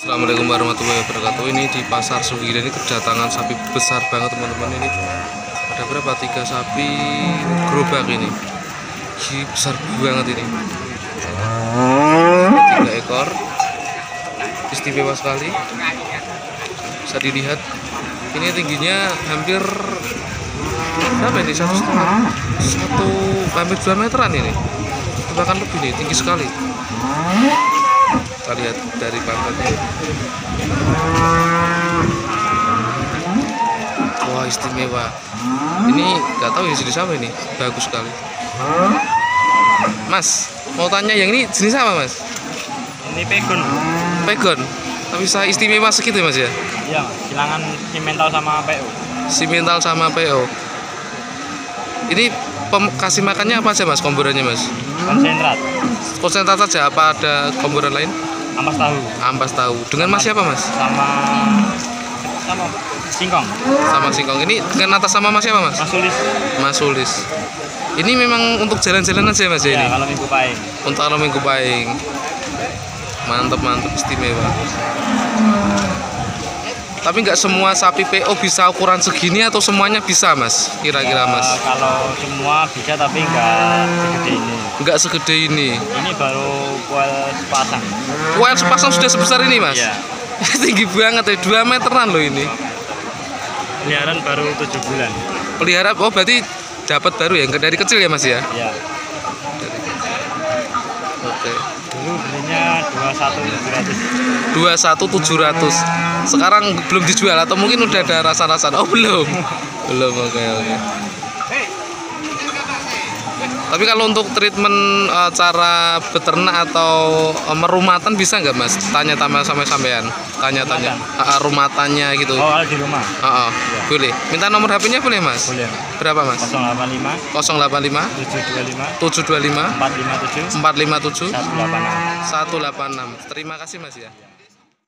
Assalamualaikum warahmatullahi wabarakatuh. Ini di pasar Sugih ini kedatangan sapi besar banget teman-teman. Ini ada berapa? 3 sapi gerobak ini. Besar banget ini. 3 ekor. Istimewa sekali. Bisa dilihat. Ini tingginya hampir berapa ini? 1,5 hampir 2 meteran ini. Bahkan lebih nih, tinggi sekali. Kita lihat dari pangkatnya. Wah, istimewa. Ini nggak tahu ya jenis apa ini. Bagus sekali. Mas, mau tanya yang ini jenis apa, Mas? Ini pegon. Pegon. Tapi bisa istimewa segitu ya, Mas ya? Iya, silangan simental sama PO. Simental sama PO. Ini kasih makannya apa aja, Mas? Komborannya, Mas? Konsentrat. Konsentrat saja, apa ada komboran lain? Ampas tahu. Ampas tahu. Dengan Mas siapa, Mas? Sama singkong. Sama singkong. Ini dengan atas sama Mas siapa, Mas? Mas Sulis. Mas Sulis. Ini memang untuk jalan-jalan aja, Mas ya, Ya, ini? kalau minggu pahing. Untuk kalau minggu pahing. Mantap, istimewa. Tapi nggak semua sapi PO bisa ukuran segini atau semuanya bisa, Mas? Kira-kira, Mas? Kalau semua bisa tapi nggak segede ini. Nggak segede ini. Ini baru kuel sepasang. Kuel sepasang sudah sebesar ini, Mas? Iya. Tinggi banget ya, 2 meteran loh ini. Peliharaan baru 7 bulan. Pelihara, oh berarti dapat baru ya, dari kecil ya, Mas ya? Iya. Oke. Dulu belinya 21.700. 21.700. Sekarang belum dijual atau mungkin udah ada rasa-rasa? Oh belum. Belum, oke. Tapi kalau untuk treatment cara beternak atau merumatan bisa nggak, Mas? Tanya-tanya sama sampean. Tanya-tanya. Rumatannya gitu. Oh, kalau di rumah. Ya. Boleh. Minta nomor HP-nya boleh, Mas? Boleh. Berapa, Mas? 085 085 725 725 457 457 186. 186. Terima kasih, Mas ya.